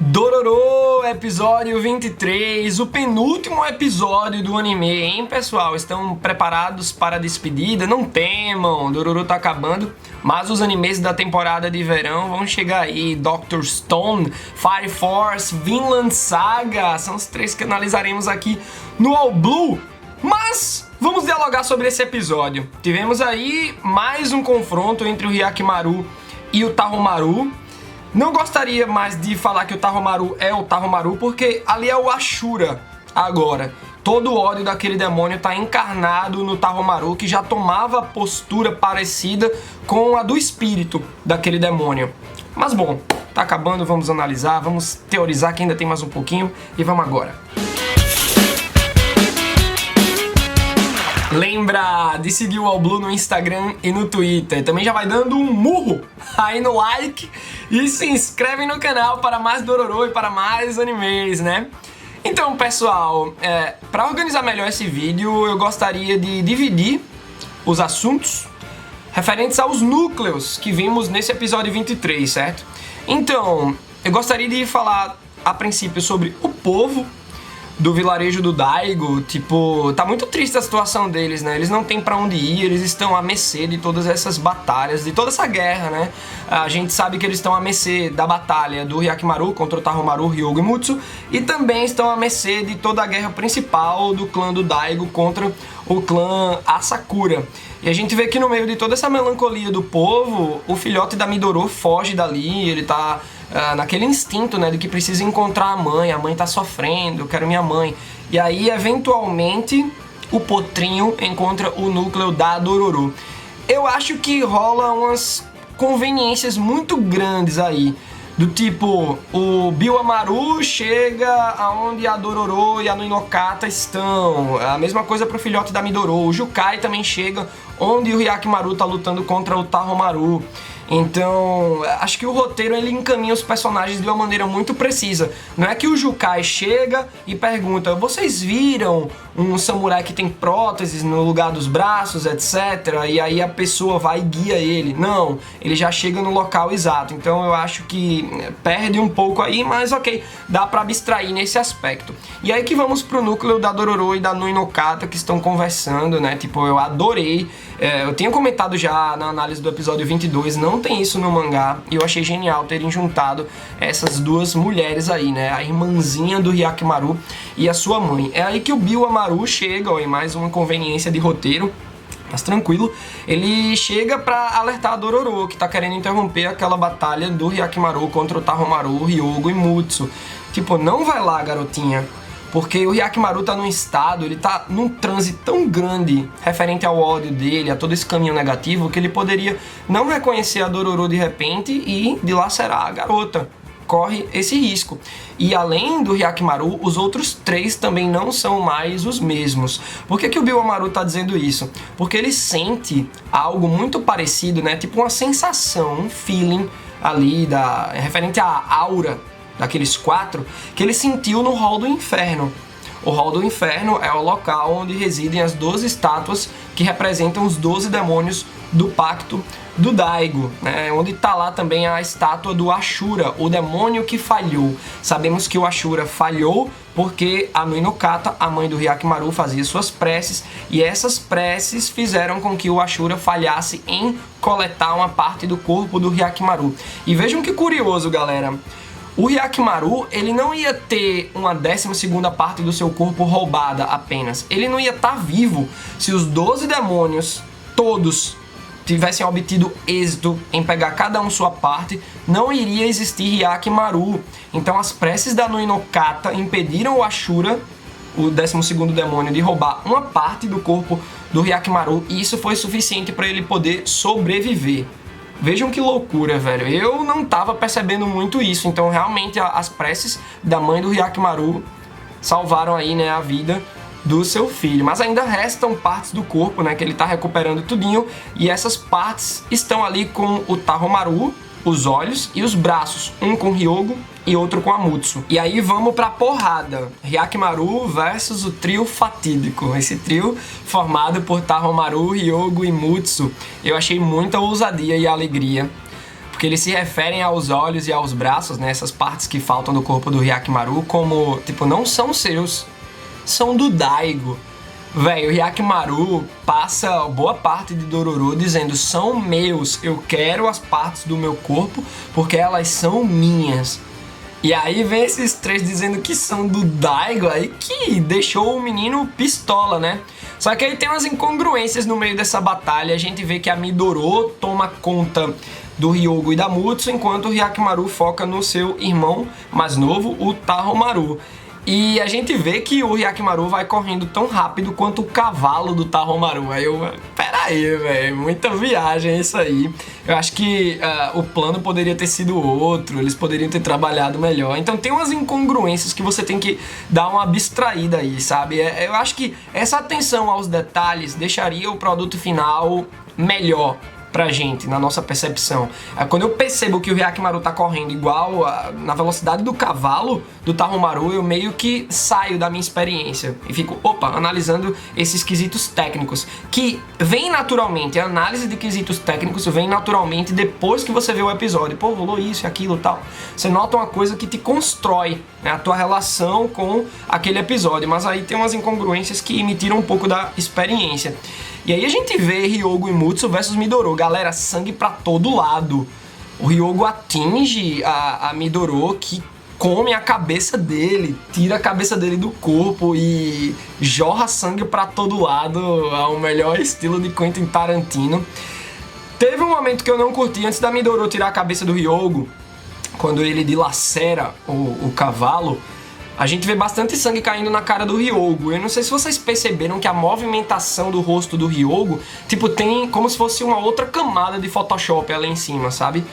Dororo, episódio 23, o penúltimo episódio do anime, hein, pessoal? Estão preparados para a despedida? Não temam, Dororo tá acabando, mas os animes da temporada de verão vão chegar aí. Dr. Stone, Fire Force, Vinland Saga, são os três que analisaremos aqui no All Blue. Mas vamos dialogar sobre esse episódio. Tivemos aí mais um confronto entre o Hyakimaru e o Tahomaru. Não gostaria mais de falar que o Tahomaru é o Tahomaru, porque ali é o Ashura agora. Todo o ódio daquele demônio está encarnado no Tahomaru, que já tomava postura parecida com a do espírito daquele demônio. Mas bom, tá acabando, vamos analisar, vamos teorizar que ainda tem mais um pouquinho e vamos agora. Lembra de seguir o All Blue no Instagram e no Twitter. Também já vai dando um murro aí no like e se inscreve no canal para mais Dororo e para mais animes, né? Então, pessoal, para organizar melhor esse vídeo, eu gostaria de dividir os assuntos referentes aos núcleos que vimos nesse episódio 23, certo? Então, eu gostaria de falar a princípio sobre o povo do vilarejo do Daigo. Tipo, tá muito triste a situação deles, né? Eles não têm pra onde ir, eles estão à mercê de todas essas batalhas, de toda essa guerra, né? A gente sabe que eles estão à mercê da batalha do Hyakimaru contra o Tahomaru, Ryogo e Mutsu, e também estão à mercê de toda a guerra principal do clã do Daigo contra o clã Asakura. E a gente vê que no meio de toda essa melancolia do povo, o filhote da Midoro foge dali, ele tá naquele instinto, né, de que precisa encontrar a mãe tá sofrendo, eu quero minha mãe. E aí, eventualmente, o Potrinho encontra o núcleo da Dororo. Eu acho que rola umas conveniências muito grandes aí, do tipo, o Bioamaru chega aonde a Dororo e a Noinokata estão, a mesma coisa pro filhote da Midoro, o Jukai também chega onde o Hyakimaru tá lutando contra o Tahomaru. Então, acho que o roteiro ele encaminha os personagens de uma maneira muito precisa. Não é que o Jukai chega e pergunta: vocês viram um samurai que tem próteses no lugar dos braços, etc. E aí a pessoa vai e guia ele. Não, ele já chega no local exato. Então eu acho que perde um pouco aí, mas ok, dá pra abstrair nesse aspecto. E aí que vamos pro núcleo da Dororo e da Noinokata, que estão conversando, né? Tipo, eu adorei. Eu tinha comentado já na análise do episódio 22, não tem isso no mangá, e eu achei genial terem juntado essas duas mulheres aí, né? A irmãzinha do Hyakimaru e a sua mãe. É aí que o Bioamaru chega, ó, em mais uma conveniência de roteiro, mas tranquilo. Ele chega pra alertar a Dororo, que tá querendo interromper aquela batalha do Hyakimaru contra o Tahomaru, Ryogo e Mutsu. Tipo, não vai lá, garotinha. Porque o Hyakimaru tá num estado, ele tá num transe tão grande referente ao ódio dele, a todo esse caminho negativo, que ele poderia não reconhecer a Dororo de repente e dilacerar a garota. Corre esse risco. E além do Hyakimaru, os outros três também não são mais os mesmos. Por que o Bioamaru tá dizendo isso? Porque ele sente algo muito parecido, né? Tipo uma sensação, um feeling ali referente à aura daqueles quatro, que ele sentiu no Hall do Inferno. O Hall do Inferno é o local onde residem as 12 estátuas que representam os 12 demônios do Pacto do Daigo, né? Onde está lá também a estátua do Ashura, o demônio que falhou. Sabemos que o Ashura falhou porque a Noinokata, a mãe do Hyakimaru, fazia suas preces, e essas preces fizeram com que o Ashura falhasse em coletar uma parte do corpo do Hyakimaru. E vejam que curioso, galera. O Hyakimaru, ele não ia ter uma 12ª parte do seu corpo roubada apenas. Ele não ia estar vivo se os 12 demônios, todos, tivessem obtido êxito em pegar cada um sua parte. Não iria existir Hyakimaru. Então as preces da Noinokata impediram o Ashura, o 12º demônio, de roubar uma parte do corpo do Hyakimaru. E isso foi suficiente para ele poder sobreviver. Vejam que loucura, velho. Eu não tava percebendo muito isso. Então, realmente, as preces da mãe do Hyakimaru salvaram aí, né, a vida do seu filho. Mas ainda restam partes do corpo, né, que ele tá recuperando tudinho. E essas partes estão ali com o Tahomaru, os olhos e os braços. Um com Ryogo e outro com a Mutsu. E aí vamos pra porrada. Hyakimaru versus o trio fatídico. Esse trio formado por Tahomaru, Ryogo e Mutsu. Eu achei muita ousadia e alegria. porque eles se referem aos olhos e aos braços, né, essas partes que faltam do corpo do Hyakimaru, como, tipo, não são seus, são do Daigo. Véi, o Hyakimaru passa boa parte de Dororo dizendo: são meus, eu quero as partes do meu corpo porque elas são minhas. E aí vem esses três dizendo que são do Daigo, aí que deixou o menino pistola, né? Só que aí tem umas incongruências no meio dessa batalha. A gente vê que a Midoro toma conta do Hyogo e da Mutsu, enquanto o Hyakimaru foca no seu irmão mais novo, o Tahomaru. E a gente vê que o Hyakimaru vai correndo tão rápido quanto o cavalo do Tahomaru. Aí eu, peraí, velho, muita viagem isso aí. Eu acho que o plano poderia ter sido outro, eles poderiam ter trabalhado melhor. Então tem umas incongruências que você tem que dar uma abstraída aí, sabe? Eu acho que essa atenção aos detalhes deixaria o produto final melhor pra gente, na nossa percepção. Quando eu percebo que o Hyakimaru tá correndo igual na velocidade do cavalo do Tahomaru, eu meio que saio da minha experiência e fico, analisando esses quesitos técnicos, que vem naturalmente, a análise de quesitos técnicos vem naturalmente depois que você vê o episódio. Pô, rolou isso e aquilo e tal. Você nota uma coisa que te constrói, né, a tua relação com aquele episódio, mas aí tem umas incongruências que me tiram um pouco da experiência. E aí a gente vê Hyogo e Mutsu versus Midoro. Galera, sangue pra todo lado. O Hyogo atinge a Midoro, que come a cabeça dele, tira a cabeça dele do corpo e jorra sangue pra todo lado, ao melhor estilo de Quentin Tarantino. Teve um momento que eu não curti antes da Midoro tirar a cabeça do Hyogo, quando ele dilacera o cavalo. A gente vê bastante sangue caindo na cara do Hyogo. Eu não sei se vocês perceberam que a movimentação do rosto do Hyogo, tipo, tem como se fosse uma outra camada de Photoshop ali em cima, sabe?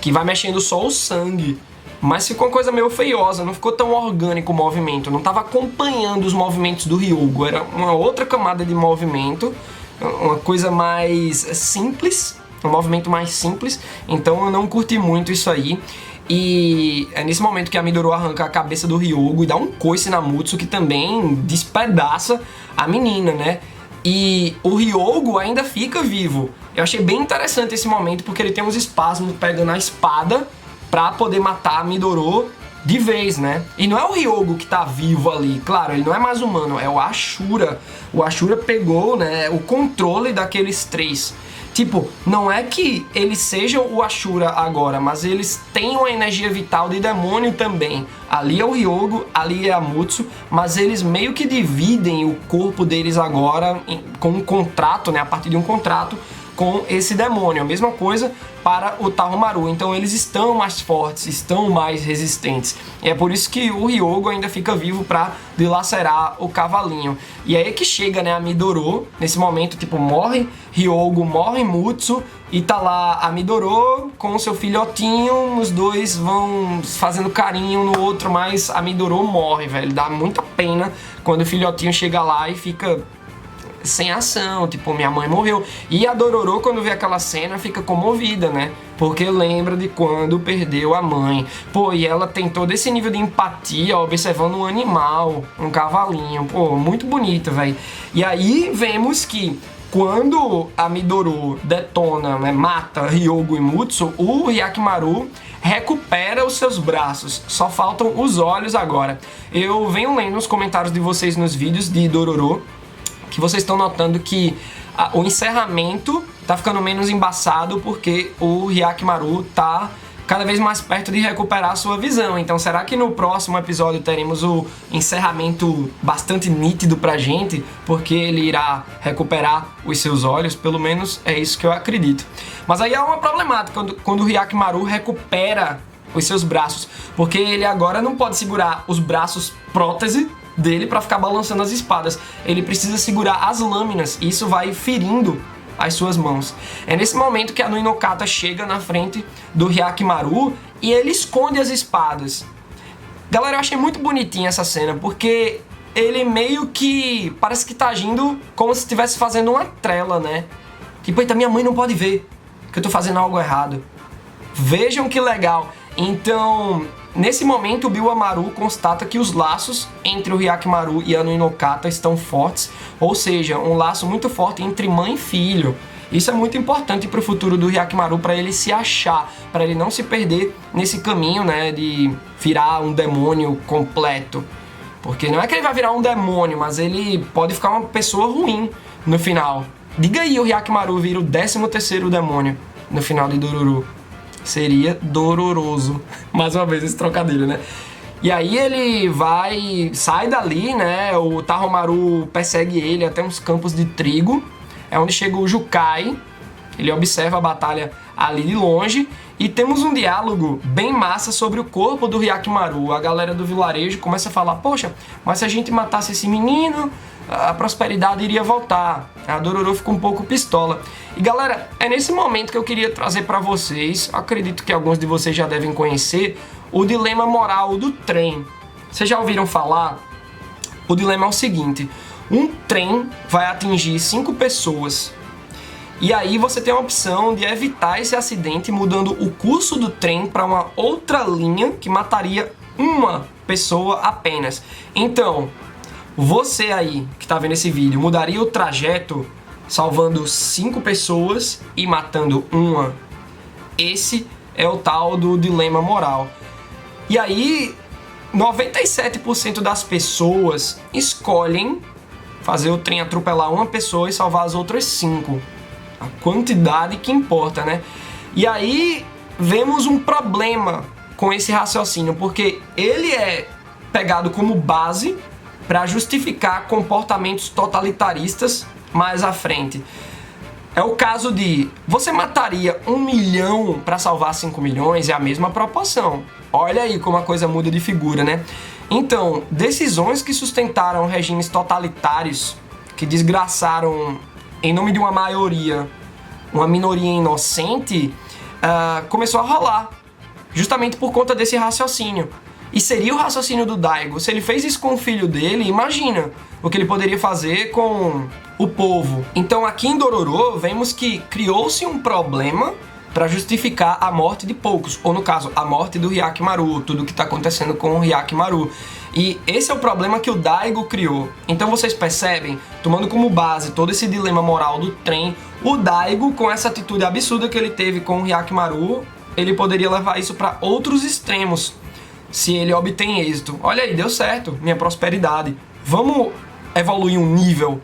Que vai mexendo só o sangue. Mas ficou uma coisa meio feiosa, não ficou tão orgânico o movimento. Não tava acompanhando os movimentos do Hyogo. Era uma outra camada de movimento, uma coisa mais simples, um movimento mais simples. Então eu não curti muito isso aí. E é nesse momento que a Midoro arranca a cabeça do Hyogo e dá um coice na Mutsu, que também despedaça a menina, né? E o Hyogo ainda fica vivo. Eu achei bem interessante esse momento, porque ele tem uns espasmos pegando a espada pra poder matar a Midoro de vez, né? E não é o Hyogo que tá vivo ali, claro, ele não é mais humano, é o Ashura. O Ashura pegou, né, o controle daqueles três. Tipo, não é que eles sejam o Ashura agora, mas eles têm uma energia vital de demônio também. Ali é o Hyogo, ali é a Mutsu, mas eles meio que dividem o corpo deles agora com um contrato, né? A partir de um contrato com esse demônio. A mesma coisa para o Tahomaru. Então eles estão mais fortes, estão mais resistentes. E é por isso que o Hyogo ainda fica vivo para dilacerar o cavalinho. E aí que chega, né, a Midoro, nesse momento, tipo, morre Hyogo, morre Mutsu, e tá lá a Midoro com o seu filhotinho, os dois vão fazendo carinho um no outro, mas a Midoro morre, velho. Dá muita pena quando o filhotinho chega lá e fica sem ação, tipo, minha mãe morreu. E a Dororo, quando vê aquela cena, fica comovida, né? Porque lembra de quando perdeu a mãe. Pô, e ela tem todo esse nível de empatia observando um animal, um cavalinho. Pô, muito bonito, velho. E aí vemos que quando a Midoro detona, né, mata Hyogo e Mutsu, o Hyakimaru recupera os seus braços. Só faltam os olhos agora. Eu venho lendo os comentários de vocês nos vídeos de Dororo, que vocês estão notando que o encerramento tá ficando menos embaçado porque o Hyakimaru tá cada vez mais perto de recuperar a sua visão. Então será que no próximo episódio teremos o encerramento bastante nítido pra gente, porque ele irá recuperar os seus olhos? Pelo menos é isso que eu acredito. Mas aí há uma problemática quando o Hyakimaru recupera os seus braços, porque ele agora não pode segurar os braços prótese dele para ficar balançando as espadas. Ele precisa segurar as lâminas e isso vai ferindo as suas mãos. É nesse momento que a Nuinokata chega na frente do Hyakimaru e ele esconde as espadas. Galera, eu achei muito bonitinha essa cena, porque ele meio que parece que tá agindo como se estivesse fazendo uma trela, né? Tipo, eita, minha mãe não pode ver que eu tô fazendo algo errado. Vejam que legal. Então, nesse momento, o Biwamaru constata que os laços entre o Hyakimaru e a Nuinokata estão fortes, ou seja, um laço muito forte entre mãe e filho. Isso é muito importante para o futuro do Hyakimaru, para ele se achar, para ele não se perder nesse caminho, né, de virar um demônio completo. Porque não é que ele vai virar um demônio, mas ele pode ficar uma pessoa ruim no final. Diga aí, o Hyakimaru vira o 13º demônio no final de Dororo. Seria doloroso. Mais uma vez esse trocadilho, né? E aí ele sai dali, né? O Taromaru persegue ele até uns campos de trigo. É onde chega o Jukai. Ele observa a batalha ali de longe. E temos um diálogo bem massa sobre o corpo do Hyakimaru. A galera do vilarejo começa a falar: poxa, mas se a gente matasse esse menino, a prosperidade iria voltar. A Dororo fica um pouco pistola. E galera, é nesse momento que eu queria trazer pra vocês, acredito que alguns de vocês já devem conhecer, o dilema moral do trem. Vocês já ouviram falar? O dilema é o seguinte: um trem vai atingir 5 pessoas. E aí você tem a opção de evitar esse acidente mudando o curso do trem para uma outra linha que mataria uma pessoa apenas. Então, você aí que está vendo esse vídeo, mudaria o trajeto salvando 5 pessoas e matando uma? Esse é o tal do dilema moral. E aí, 97% das pessoas escolhem fazer o trem atropelar uma pessoa e salvar as outras 5. A quantidade que importa, né? E aí vemos um problema com esse raciocínio, porque ele é pegado como base para justificar comportamentos totalitaristas mais à frente. É o caso de: você mataria 1 milhão para salvar 5 milhões? É a mesma proporção. Olha aí como a coisa muda de figura, né? Então, decisões que sustentaram regimes totalitários, que desgraçaram em nome de uma maioria, uma minoria inocente, começou a rolar, justamente por conta desse raciocínio. E seria o raciocínio do Daigo. Se ele fez isso com o filho dele, imagina o que ele poderia fazer com o povo. Então aqui em Dororo, vemos que criou-se um problema para justificar a morte de poucos, ou no caso, a morte do Hyakimaru, tudo que está acontecendo com o Hyakimaru. E esse é o problema que o Daigo criou. Então vocês percebem, tomando como base todo esse dilema moral do trem, o Daigo, com essa atitude absurda que ele teve com o Hyakimaru, ele poderia levar isso para outros extremos, se ele obtém êxito. Olha aí, deu certo, minha prosperidade. Vamos evoluir um nível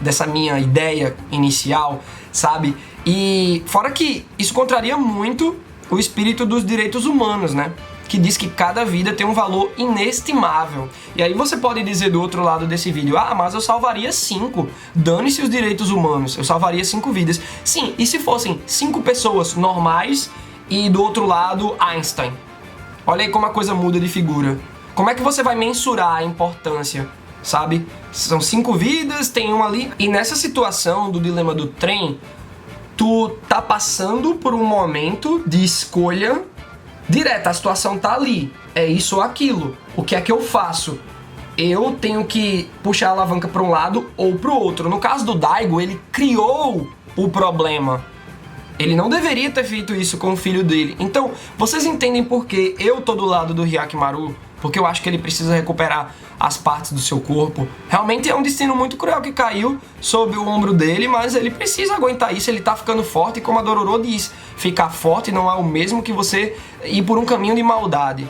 dessa minha ideia inicial, sabe? E fora que isso contraria muito o espírito dos direitos humanos, né? Que diz que cada vida tem um valor inestimável. E aí você pode dizer do outro lado desse vídeo: ah, mas eu salvaria 5. Dane-se os direitos humanos, eu salvaria 5 vidas. Sim, e se fossem 5 pessoas normais e do outro lado Einstein? Olha aí como a coisa muda de figura. Como é que você vai mensurar a importância, sabe? São 5 vidas, tem uma ali. E nessa situação do dilema do trem, tu tá passando por um momento de escolha direta. A situação tá ali, é isso ou aquilo. O que é que eu faço? Eu tenho que puxar a alavanca para um lado ou para o outro. No caso do Daigo, ele criou o problema. Ele não deveria ter feito isso com o filho dele. Então, vocês entendem por que eu tô do lado do Hyakimaru? Porque eu acho que ele precisa recuperar as partes do seu corpo. Realmente é um destino muito cruel que caiu sob o ombro dele, mas ele precisa aguentar isso, ele tá ficando forte, e como a Dororo diz, ficar forte não é o mesmo que você ir por um caminho de maldade.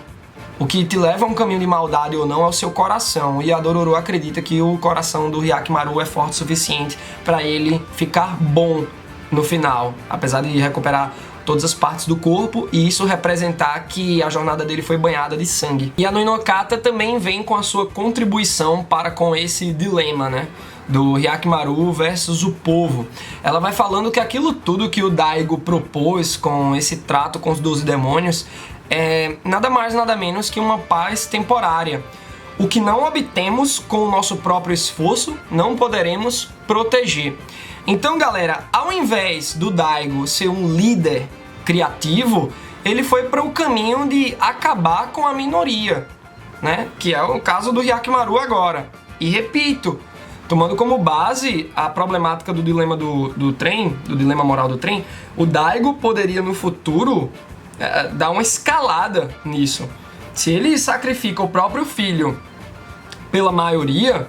O que te leva a um caminho de maldade ou não é o seu coração, e a Dororo acredita que o coração do Hyakimaru é forte o suficiente para ele ficar bom no final, apesar de recuperar todas as partes do corpo e isso representar que a jornada dele foi banhada de sangue. E a Noinokata também vem com a sua contribuição para com esse dilema, né, do Hyakimaru versus o povo. Ela vai falando que aquilo tudo que o Daigo propôs com esse trato com os 12 demônios é nada mais nada menos que uma paz temporária. O que não obtemos com o nosso próprio esforço, não poderemos proteger. Então, galera, ao invés do Daigo ser um líder criativo, ele foi para o caminho de acabar com a minoria, né? Que é o caso do Hyakimaru agora. E repito, tomando como base a problemática do dilema do trem, do dilema moral do trem, o Daigo poderia no futuro dar uma escalada nisso. Se ele sacrifica o próprio filho pela maioria,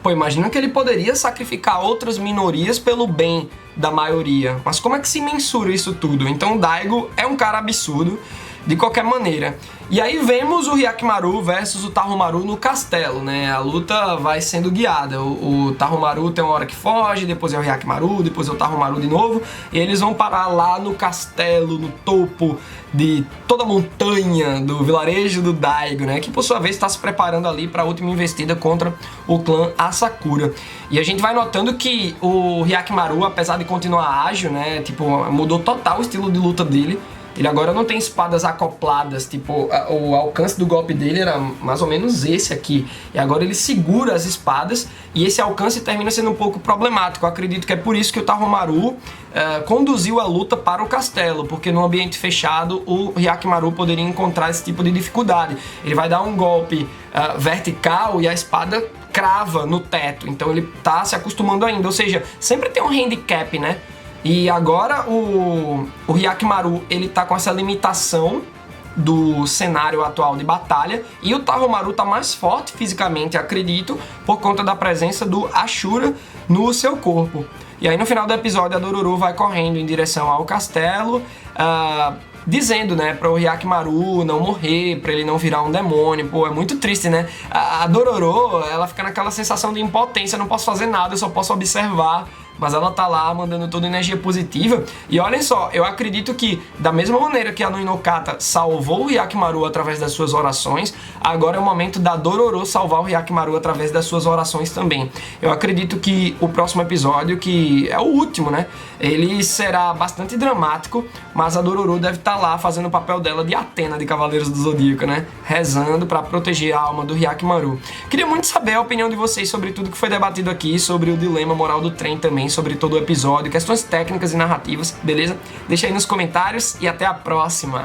Pô, imagina que ele poderia sacrificar outras minorias pelo bem da maioria. Mas como é que se mensura isso tudo? Então o Daigo é um cara absurdo, de qualquer maneira. E aí vemos o Hyakimaru versus o Tahomaru no castelo, né? A luta vai sendo guiada. O Tahomaru tem uma hora que foge, depois é o Hyakimaru, depois é o Tahomaru de novo. E eles vão parar lá no castelo, no topo de toda a montanha do vilarejo do Daigo, né? Que por sua vez está se preparando ali para a última investida contra o clã Asakura. E a gente vai notando que o Hyakimaru, apesar de continuar ágil, né? Tipo, mudou total o estilo de luta dele. Ele agora não tem espadas acopladas, tipo, o alcance do golpe dele era mais ou menos esse aqui. E agora ele segura as espadas e esse alcance termina sendo um pouco problemático. Eu acredito que é por isso que o Tahomaru conduziu a luta para o castelo, porque no ambiente fechado o Hyakimaru poderia encontrar esse tipo de dificuldade. Ele vai dar um golpe vertical e a espada crava no teto, então ele tá se acostumando ainda. Ou seja, sempre tem um handicap, né? E agora o Hyakimaru, ele tá com essa limitação do cenário atual de batalha e o Tahomaru tá mais forte fisicamente, acredito, por conta da presença do Ashura no seu corpo. E aí no final do episódio a Dororo vai correndo em direção ao castelo, dizendo, né, para o Hyakimaru não morrer, para ele não virar um demônio. Pô, é muito triste, né? A Dororo, ela fica naquela sensação de impotência, não posso fazer nada, eu só posso observar. Mas ela tá lá mandando toda energia positiva. E olhem só, eu acredito que da mesma maneira que a Nui no Kata salvou o Hyakimaru através das suas orações, agora é o momento da Dororo salvar o Hyakimaru através das suas orações também. Eu acredito que o próximo episódio, que é o último, né, ele será bastante dramático, mas a Dororo deve estar lá fazendo o papel dela de Atena de Cavaleiros do Zodíaco, né, rezando para proteger a alma do Hyakimaru. Queria muito saber a opinião de vocês sobre tudo que foi debatido aqui, sobre o dilema moral do trem também, sobre todo o episódio, questões técnicas e narrativas, beleza? Deixa aí nos comentários e até a próxima!